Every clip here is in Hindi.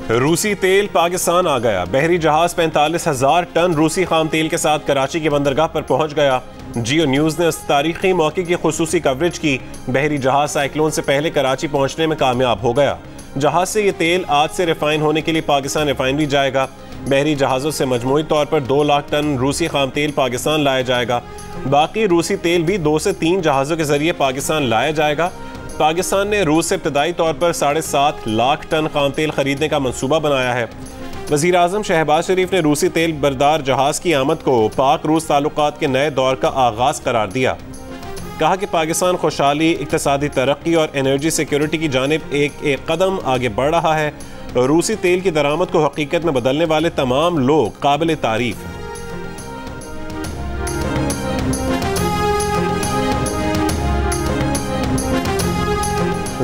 रूसी तेल पाकिस्तान आ गया। बहरी जहाज 45,000 टन रूसी खाम तेल के साथ कराची की बंदरगाह पर पहुंच गया। जियो न्यूज़ ने इस तारीखी मौके की खुसूसी कवरेज की। बहरी जहाज साइक्लोन से पहले कराची पहुंचने में कामयाब हो गया। जहाज से ये तेल आज से रिफाइन होने के लिए पाकिस्तान रिफाइनरी जाएगा। बहरी जहाज़ों से मजमूई तौर पर 2 लाख टन रूसी खाम तेल पाकिस्तान लाया जाएगा। बाकी रूसी तेल भी 2 से 3 जहाज़ों के जरिए पाकिस्तान लाया जाएगा। पाकिस्तान ने रूस से इब्तदाई तौर पर 7.5 लाख टन खाम तेल खरीदने का मंसूबा बनाया है। वज़ीर आज़म शहबाज शरीफ ने रूसी तेल बरदार जहाज़ की आमद को पाक रूस ताल्लुकात के नए दौर का आगाज़ करार दिया। कहा कि पाकिस्तान खुशहाली, इक़्तिसादी तरक्की और एनर्जी सिक्योरिटी की जानिब एक कदम आगे बढ़ रहा है। रूसी तेल की दरामद को हकीकत में बदलने वाले तमाम लोग काबिल तारीफ हैं।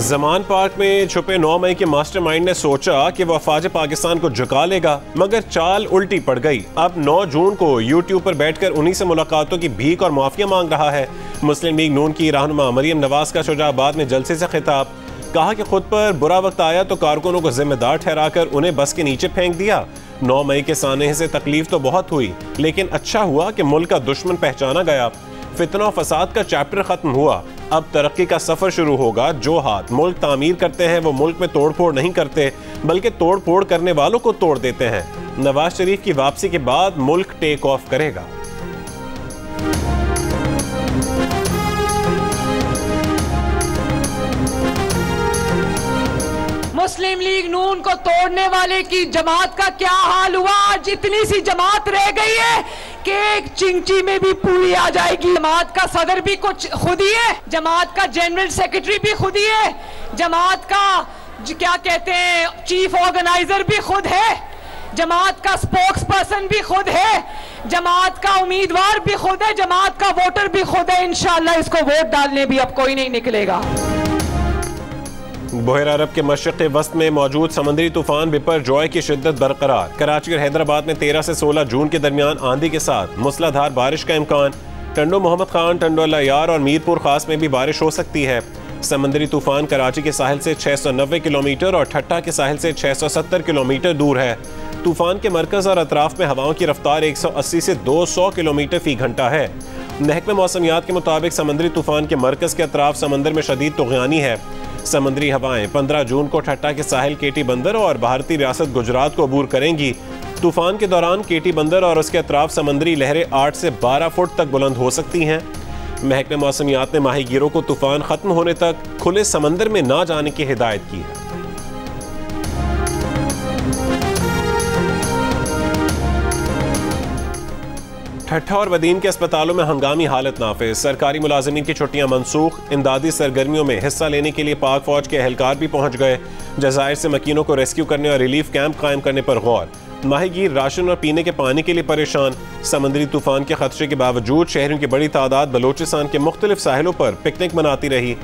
जमान पार्क में छुपे 9 मई के मास्टरमाइंड ने सोचा कि वह अफवाज पाकिस्तान को झुका लेगा, मगर चाल उल्टी पड़ गई। अब 9 जून को यूट्यूब पर बैठकर उन्हीं से मुलाकातों की भीख और माफिया मांग रहा है। मुस्लिम लीग नून की रहनुमा मरियम नवाज का शुजाबाद में जलसे से खिताब। कहा कि खुद पर बुरा वक्त आया तो कारकुनों को जिम्मेदार ठहराकर उन्हें बस के नीचे फेंक दिया। 9 मई के सानहे से तकलीफ तो बहुत हुई, लेकिन अच्छा हुआ कि मुल्क का दुश्मन पहचाना गया। फितना और फसाद का चैप्टर खत्म हुआ। अब तरक्की का सफर शुरू होगा। जो हाथ मुल्क तामीर करते हैं वो मुल्क में तोड़ फोड़ नहीं करते, बल्कि तोड़ फोड़ करने वालों को तोड़ देते हैं। नवाज शरीफ की वापसी के बाद मुल्क टेक ऑफ करेगा। मुस्लिम लीग नून को तोड़ने वाले की जमात का क्या हाल हुआ। आज इतनी सी जमात रह गई है कि एक चिंची में भी पूरी आ जाएगी। जमात का सदर भी कुछ खुद ही है, जमात का जनरल सेक्रेटरी भी खुद ही है, जमात का क्या कहते हैं चीफ ऑर्गेनाइजर भी खुद है, जमात का स्पोक्स पर्सन भी खुद है, जमात का उम्मीदवार भी खुद है, जमात का वोटर भी खुद है। इंशाअल्लाह इसको वोट डालने भी अब कोई नहीं निकलेगा। बहर अरब के मशरक़ वस्त में मौजूद समंदरी तूफान बिपर जॉय की शिद्दत बरकरार। कराची और हैदराबाद में 13 से 16 जून के दरमियान आंधी के साथ मूसलाधार बारिश का इम्कान। टंडो मोहम्मद खान, टंडो अल्लाह यार और मीरपुर खास में भी बारिश हो सकती है। समंदरी तूफान कराची के साहिल से 690 किलोमीटर और ठट्टा के साहिल से 670 किलोमीटर दूर है। तूफान के मरकज़ और अतराफ में हवाओं की रफ्तार 180 से 200 किलोमीटर फी घंटा है। महकमे मौसमियात के मुताबिक समंदरी तूफान के मरकज़ के अतराफ समंदर में शदीद तुग़यानी है। समंदरी हवाएं 15 जून को ठट्टा के साहिल केटी बंदर और भारतीय रियासत गुजरात को अबूर करेंगी। तूफान के दौरान केटी बंदर और उसके अतराफ समंदरी लहरें 8 से 12 फुट तक बुलंद हो सकती हैं। महकमे मौसमियात ने माहीगीरों को तूफान खत्म होने तक खुले समंदर में ना जाने की हिदायत की है। ठट्ठा और वदीम के अस्पतालों में हंगामी हालत नाफिज। सरकारी मुलाजिमीन की छुट्टियां मनसूख। इमदादी सरगर्मियों में हिस्सा लेने के लिए पाक फौज के एहलकार भी पहुंच गए। जज़ायर से मकीनों को रेस्क्यू करने और रिलीफ कैंप कायम करने पर गौर। माहीगीर राशन और पीने के पानी के लिए परेशान। समंदरी तूफान के खदशे के बावजूद शहरों की बड़ी तादाद बलोचिस्तान के मुख्तलिफ साहिलों पर पिकनिक मनाती रही।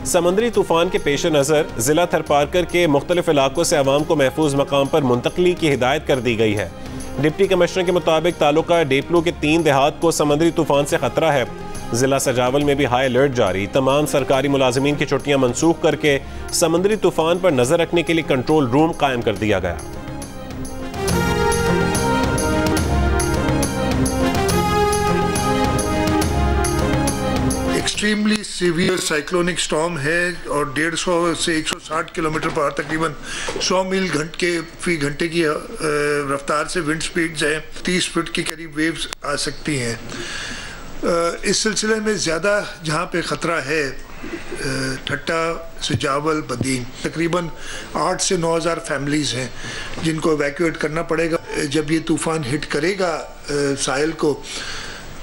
समंदरी तूफान के पेश नज़र जिला थरपारकर के मुख्तलिफ इलाकों से अवाम को महफूज मकाम पर मुंतकली की हिदायत कर दी गई है। डिप्टी कमिश्नर के मुताबिक तालुका डेपलू के 3 देहात को समंदरी तूफान से खतरा है। जिला सजावल में भी हाई अलर्ट जारी। तमाम सरकारी मुलाजिमीन की छुट्टियां मनसूख करके समंदरी तूफान पर नजर रखने के लिए कंट्रोल रूम कायम कर दिया गया। एक्सट्रीमली सीवियर साइक्लोनिक स्टॉर्म है और 150 से 160 किलोमीटर पर तकरीबन 100 मील फी घंटे की रफ्तार से विंड स्पीड्स हैं। 30 फुट के करीब वेव्स आ सकती हैं। इस सिलसिले में ज़्यादा जहाँ पे ख़तरा है ठट्टा, सजावल, बदीन, तकरीबन 8 से 9,000 फैमिलीज़ हैं जिनको एवैक्यूएट करना पड़ेगा। जब ये तूफ़ान हिट करेगा साहिल को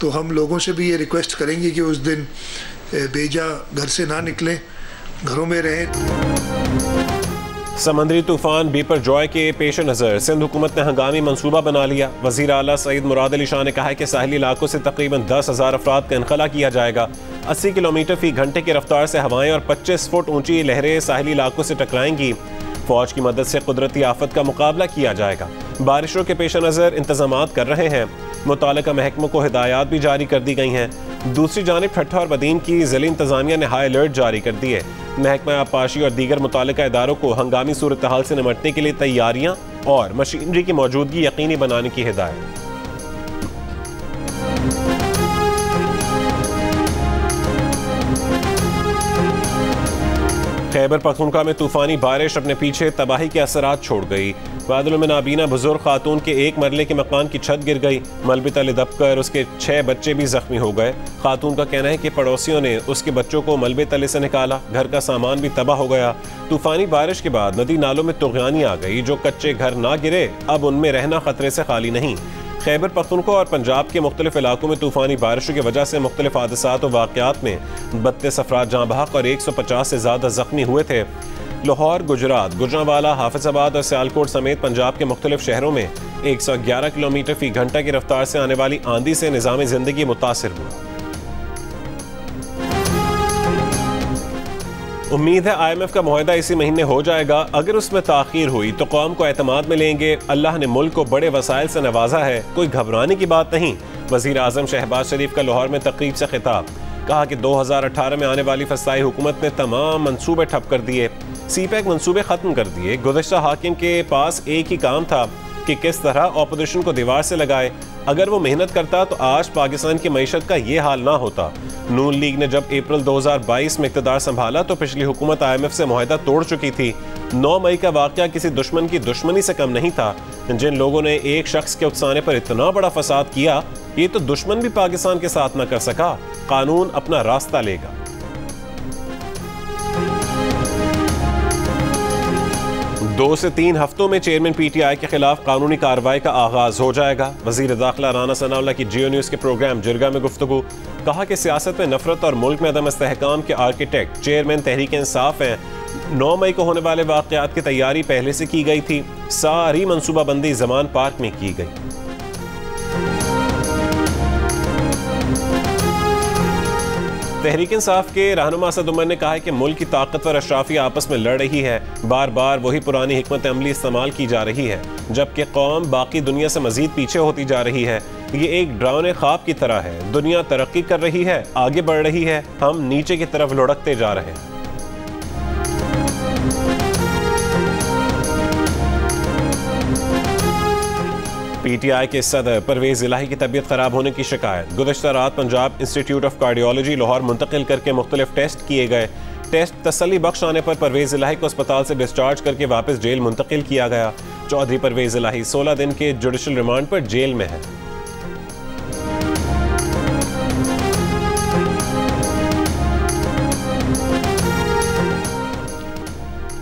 तो हम लोगों से भी ये रिक्वेस्ट करेंगे कि उस दिन बेजा घर से ना निकलें, घरों में रहें। समंदरी तूफान बिपर जॉय के पेश नज़र सिंध हुकूमत ने हंगामी मंसूबा बना लिया। वज़ीर आला सईद मुराद अली शाह ने कहा है कि साहिली इलाकों से तकरीबन 10,000 अफराद का इनखला किया जाएगा। 80 किलोमीटर फी घंटे की रफ्तार से हवाएं और 25 फुट ऊंची लहरें साहिली इलाकों से टकराएंगी। फौज की मदद से कुदरती आफत का मुकाबला किया जाएगा। बारिशों के पेश नज़र इंतजामात कर रहे हैं। मुतालिका महकमों को हिदायत भी जारी कर दी गई हैं। दूसरी जानिब ठट्ठा और बदीन की ज़िली इंतजामिया ने हाई अलर्ट जारी कर दी है। महकमा आबपाशी और दीगर मुतालिका इदारों को हंगामी सूरत हाल से निपटने के लिए तैयारियां और मशीनरी की मौजूदगी यकीनी बनाने की हिदायत। खैबर पख्तूनख्वा में तूफानी बारिश अपने पीछे तबाही के असरात छोड़ गई। बादलों में नाबीना बुजुर्ग खातून के एक मरले के मकान की छत गिर गई। मलबे तले दबकर उसके 6 बच्चे भी जख्मी हो गए। खातून का कहना है कि पड़ोसियों ने उसके बच्चों को मलबे तले से निकाला। घर का सामान भी तबाह हो गया। तूफानी बारिश के बाद नदी नालों में तुग़यानी आ गई। जो कच्चे घर ना गिरे अब उनमें रहना खतरे से खाली नहीं। खैबर पख्तूनख्वा और पंजाब के मुख्तलिफ इलाकों में तूफानी बारिशों की वजह से मुख्तलिफ हादसात और वाक़यात में 32 अफराद जाँ बहक और 150 से ज़्यादा जख्मी हुए थे। लाहौर, गुजरात, गुजरांवाला, हाफिजाबाद और सियालकोट समेत पंजाब के मुख्तलिफ शहरों में 111 किलोमीटर फी घंटा की रफ्तार से आने वाली आंधी से निज़ाम ज़िंदगी मुतासिर हुआ। उम्मीद है IMF का मुआहदा इसी महीने हो जाएगा। अगर उसमें ताख़ीर हुई तो कौम को एतमाद में लेंगे। अल्लाह ने मुल्क को बड़े वसाइल से नवाजा है, कोई घबराने की बात नहीं। वज़ीर आज़म शहबाज शरीफ का लाहौर में तकरीब से खिताब। कहा कि 2018 में आने वाली फसाई हुकूमत ने तमाम मंसूबे ठप कर दिए। CPEC मंसूबे ख़त्म कर दिए। गुज़श्ता हाकिम के पास एक ही काम था कि किस तरह अपोजिशन को दीवार से लगाए। अगर वो मेहनत करता तो आज पाकिस्तान की मईशत का ये हाल ना होता। नून लीग ने जब अप्रैल 2022 में इक़्तिदार संभाला तो पिछली हुकूमत IMF से मुआहदा तोड़ चुकी थी। 9 मई का वाक़या किसी दुश्मन की दुश्मनी से कम नहीं था। जिन लोगों ने एक शख्स के उकसाने पर इतना बड़ा फसाद किया, ये तो दुश्मन भी पाकिस्तान के साथ न कर सका। कानून अपना रास्ता लेगा। दो से 3 हफ्तों में चेयरमैन PTI के खिलाफ कानूनी कार्रवाई का आगाज हो जाएगा। वजीर दाखिला राना सनाउल्लाह की जियो न्यूज़ के प्रोग्राम जिरगा में गुफ्तगू। कहा कि सियासत में नफरत और मुल्क में अदम इस्तेहकाम के आर्किटेक्ट चेयरमैन तहरीक इंसाफ हैं। 9 मई को होने वाले वाक़यात की तैयारी पहले से की गई थी। सारी मनसूबाबंदी जमान पार्क में की गई। तहरीक इंसाफ के रहनुमा असद उमर ने कहा है कि मुल्क की ताकतवर अशराफिया आपस में लड़ रही है। बार बार वही पुरानी हिकमत अमली इस्तेमाल की जा रही है, जबकि कौम बाकी दुनिया से मजीद पीछे होती जा रही है। ये एक डरावने ख्वाब की तरह है। दुनिया तरक्की कर रही है, आगे बढ़ रही है, हम नीचे की तरफ लुढ़कते जा रहे हैं। PTI के सदर परवेज इलाही की तबीयत खराब होने की शिकायत। गुज़श्ता रात Punjab institute of cardiology Lahore मुंतकिल करके मुख्तलिफ टेस्ट किए गए। टेस्ट तसल्ली बख्श आने पर परवेज इलाही को अस्पताल से डिस्चार्ज करके वापस जेल मुंतकिल किया गया। चौधरी परवेज इलाही 16 दिन के जुडिशल रिमांड पर जेल में है।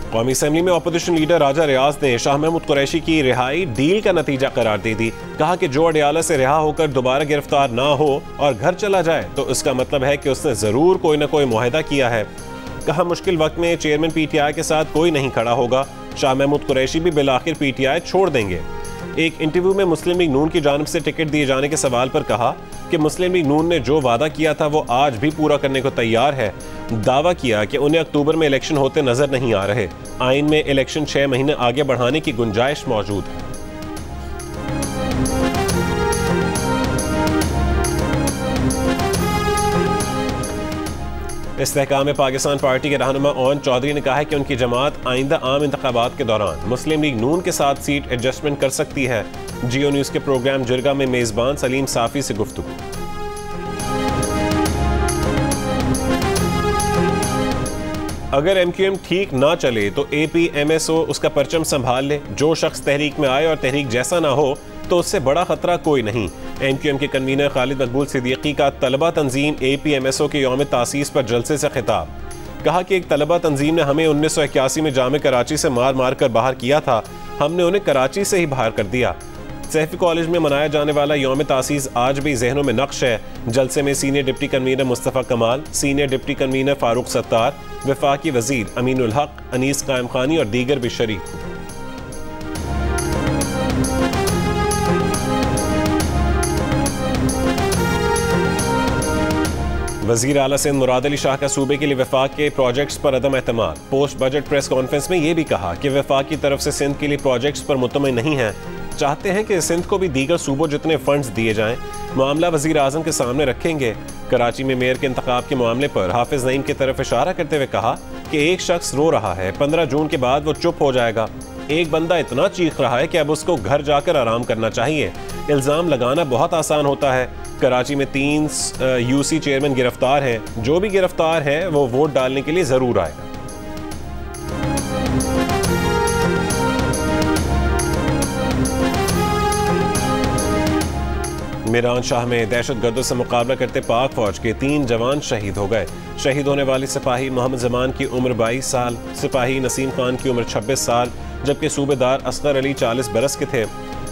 कौमी असेंबली में अपोजिशन लीडर राजा रियाज ने शाह महमूद कुरैशी की रिहाई डील का नतीजा करार दे दी। कहा कि जो अडियाला से रिहा होकर दोबारा गिरफ्तार ना हो और घर चला जाए तो इसका मतलब है कि उसने जरूर कोई ना कोई मुआहदा किया है। कहा मुश्किल वक्त में चेयरमैन PTI के साथ कोई नहीं खड़ा होगा। शाह महमूद कुरैशी भी बिलाखिर PTI छोड़ देंगे। एक इंटरव्यू में मुस्लिम लीग नून की जानिब से टिकट दिए जाने के सवाल पर कहा कि मुस्लिम लीग नून ने जो वादा किया था वो आज भी पूरा करने को तैयार है। दावा किया कि उन्हें अक्टूबर में इलेक्शन होते नजर नहीं आ रहे। आइन में इलेक्शन 6 महीने आगे बढ़ाने की गुंजाइश मौजूद है। इस्तेहकाम पाकिस्तान पार्टी के रहनुमा ओन चौधरी ने कहा है कि उनकी जमात आइंदा आम इंतखाबात के दौरान मुस्लिम लीग नून के साथ सीट एडजस्टमेंट कर सकती है। जियो न्यूज़ के प्रोग्राम जिरगा में मेज़बान सलीम साफ़ी से गुफ्तगू। अगर MQM ठीक ना चले तो APMSO उसका परचम संभाल ले। जो शख्स तहरीक में आए और तहरीक जैसा ना हो तो उससे बड़ा खतरा कोई नहीं। MQM के कन्वीनर खालिद मकबूल सिद्दीकी का तलबा तंजीम APMSO के यौम तासीस पर जलसे से खिताब। कहा कि एक तलबा तंजीम ने हमें 1981 में जामे कराची से मार मार कर बाहर किया था। हमने उन्हें कराची से ही बाहर कर दिया। सैफी कॉलेज में मनाया जाने वाला यौम तासीस आज भी जहनों में नक्श है। जलसे में सीनियर डिप्टी कन्वीनर मुस्तफ़ा कमाल, senior deputy convener Farooq Sattar, वफाकी वजीर अमीनुल हक, अनीस कायम खानी और दीगर भी शरीक हुए। वजीर आला सिंध मुराद अली शाह का सूबे के लिए वफाक के प्रोजेक्ट्स पर अदम एतमाद। पोस्ट बजट प्रेस कॉन्फ्रेंस में यह भी कहा कि वफाक की तरफ से सिंध के लिए प्रोजेक्ट्स पर मुतमईन नहीं है। चाहते हैं कि सिंध को भी दीगर सूबों जितने फंड्स दिए जाएं। मामला वजीर आजम के सामने रखेंगे। कराची में मेयर के इंतखाब के मामले पर हाफिज नईम की तरफ इशारा करते हुए कहा कि एक शख्स रो रहा है, 15 जून के बाद वो चुप हो जाएगा। एक बंदा इतना चीख रहा है कि अब उसको घर जाकर आराम करना चाहिए। इल्ज़ाम लगाना बहुत आसान होता है। कराची में 3 यूसी चेयरमैन गिरफ्तार हैं। जो भी गिरफ्तार है वो वोट डालने के लिए जरूर आएगा। मीरान शाह में दहशतगर्दों से मुकाबला करते पाक फौज के 3 जवान शहीद हो गए। शहीद होने वाले सिपाही मोहम्मद जमान की उम्र 22 साल, सिपाही नसीम खान की उम्र 26 साल, जबकि सूबेदार असगर अली 40 बरस के थे।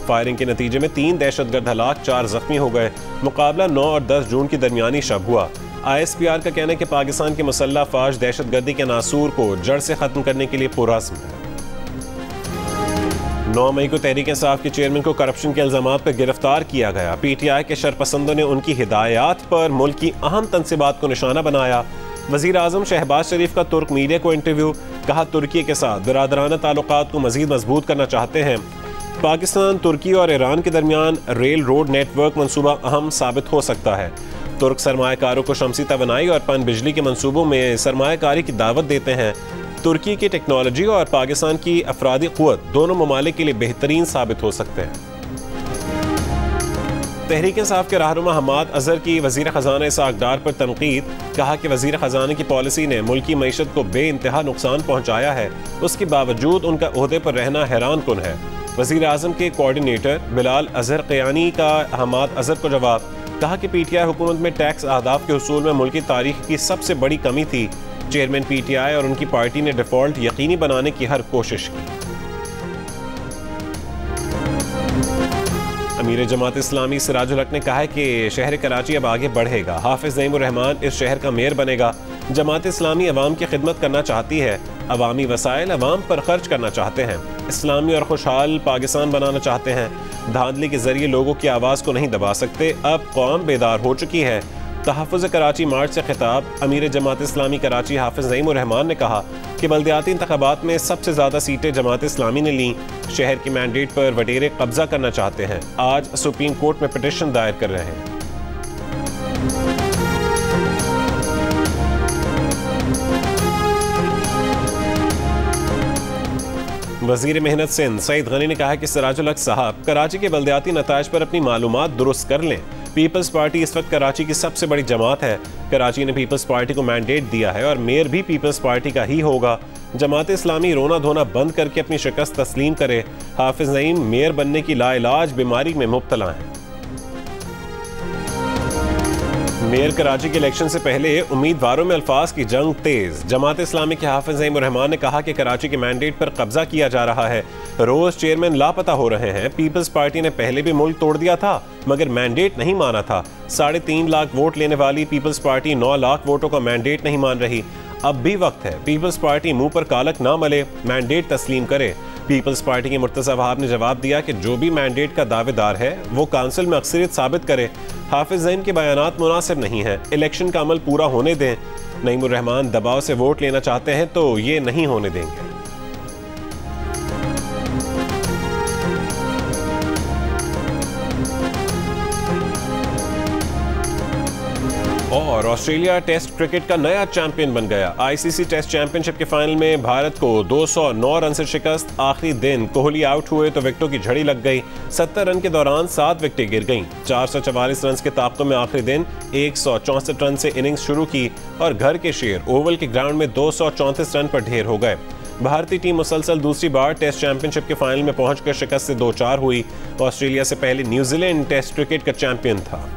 फायरिंग के नतीजे में 3 दहशतगर्द हलाक, 4 जख्मी हो गए। मुकाबला 9 और 10 जून की दरमियानी शब हुआ। ISPR का कहना है कि पाकिस्तान की मुसल्लह फौज दहशतगर्दी के नासूर को जड़ से खत्म करने के लिए पुरअज़्म है। 9 मई को तहरीक इंसाफ के चेयरमैन को करप्शन के इल्जामात पर गिरफ्तार किया गया। PTI के शरपसंदों ने उनकी हिदायत पर मुल्क की अहम तंसीबात को निशाना बनाया। वजीर आजम शहबाज शरीफ का तुर्क मीडिया को इंटरव्यू, कहा तुर्की के साथ बिरादराना ताल्लुकात को मजीद मजबूत करना चाहते हैं। पाकिस्तान, तुर्की और ईरान के दरमियान रेल रोड नेटवर्क मनसूबा अहम साबित हो सकता है। तुर्क सरमायाकारों को शमसी तवानाई और पन बिजली के मनसूबों में सरमायाकारी की दावत देते हैं। तुर्की की टेक्नोलॉजी और पाकिस्तान की अफरादी क़ुव्वत दोनों ममालिक के लिए बेहतरीन साबित हो सकते हैं। तहरीक इंसाफ के रहनुमा हमाद अजहर की वजीर खजाना इसहाक डार पर तनकीद, कहा कि वजीर खजाने की पॉलिसी ने मुल्की मईशत को बेइंतहा नुकसान पहुँचाया है, उसके बावजूद उनका ओहदे पर रहना हैरान कुन है। वजीर आजम के कोऑर्डिनेटर बिलाल अजहर क़यानी का हमाद अजहर को जवाब, कहा कि PTI हुकूमत में टैक्स अहदाफ के हुसूल में मुल्की तारीख की सबसे बड़ी कमी थी। चेयरमैन PTI और उनकी पार्टी ने डिफॉल्ट यकीनी बनाने की हर कोशिश की। अमीर जमात इस्लामी सिराजुल हक ने कहा है कि शहर कराची अब आगे बढ़ेगा। हाफिज नईम उर रहमान इस शहर का मेयर बनेगा। जमात इस्लामी अवाम की खिदमत करना चाहती है, अवामी वसाइल अवाम पर खर्च करना चाहते हैं, इस्लामी और खुशहाल पाकिस्तान बनाना चाहते हैं। धांधली के जरिए लोगों की आवाज़ को नहीं दबा सकते। अब कौम बेदार हो चुकी है। तहफ़्फ़ुज़ कराची मार्च से खिताब, अमीर जमात इस्लामी कराची हाफिज नईम उर रहमान ने कहा कि बल्दियाती इंतख़ाबात में सबसे ज़्यादा सीटें जमात इस्लामी ने लीं। शहर की मैंडेट पर वडेरे कब्जा करना चाहते हैं। आज सुप्रीम कोर्ट में पिटिशन दायर कर रहे हैं। वज़ीर मेहनत सिंध सईद गनी ने कहा कि सिराजुल हक साहब कराची के बल्दियाती नताइज पर अपनी मालूमात दुरुस्त कर लें। पीपल्स पार्टी इस वक्त कराची की सबसे बड़ी जमात है। कराची ने पीपल्स पार्टी को मैंडेट दिया है और मेयर भी पीपल्स पार्टी का ही होगा। जमात इस्लामी रोना धोना बंद करके अपनी शिकस्त तस्लीम करे। हाफिज नईम मेयर बनने की लाइलाज बीमारी में मुब्तला हैं। मेयर कराची के इलेक्शन से पहले उम्मीदवारों में अल्फाज की जंग तेज। जमात इस्लामी के हाफिज नईम उर रहमान ने कहा कि कराची के मैंडेट पर कब्जा किया जा रहा है। रोज चेयरमैन लापता हो रहे हैं। पीपल्स पार्टी ने पहले भी मुल्क तोड़ दिया था मगर मैंडेट नहीं माना था। 3.5 लाख वोट लेने वाली पीपल्स पार्टी 9 लाख वोटों का मैंडेट नहीं मान रही। अब भी वक्त है, पीपल्स पार्टी मुंह पर कालक ना मले, मैंडेट तस्लीम करे। पीपल्स पार्टी के मुर्तज़ा वहाब ने जवाब दिया कि जो भी मैंडेट का दावेदार है वो काउंसिल में अक्सरियत साबित करे। हाफिज नईम के बयानात मुनासिब नहीं है, इलेक्शन का अमल पूरा होने दें। नईम उर रहमान दबाव से वोट लेना चाहते हैं तो ये नहीं होने देंगे। और ऑस्ट्रेलिया टेस्ट क्रिकेट का नया चैंपियन बन गया। ICC टेस्ट चैंपियनशिप के फाइनल में भारत को 209 रन से शिकस्त। आखिरी दिन कोहली आउट हुए तो विकेटों की झड़ी लग गई। 70 रन के दौरान 7 विकेटें गिर गईं। 444 रन के ताक़ुब में आखिरी दिन 164 रन से इनिंग्स शुरू की और घर के शेर ओवल के ग्राउंड में 234 रन पर ढेर हो गए। भारतीय टीम मुसलसल दूसरी बार टेस्ट चैंपियनशिप के फाइनल में पहुंचकर शिकस्त से 2-4 हुई। ऑस्ट्रेलिया से पहले न्यूजीलैंड टेस्ट क्रिकेट का चैंपियन था।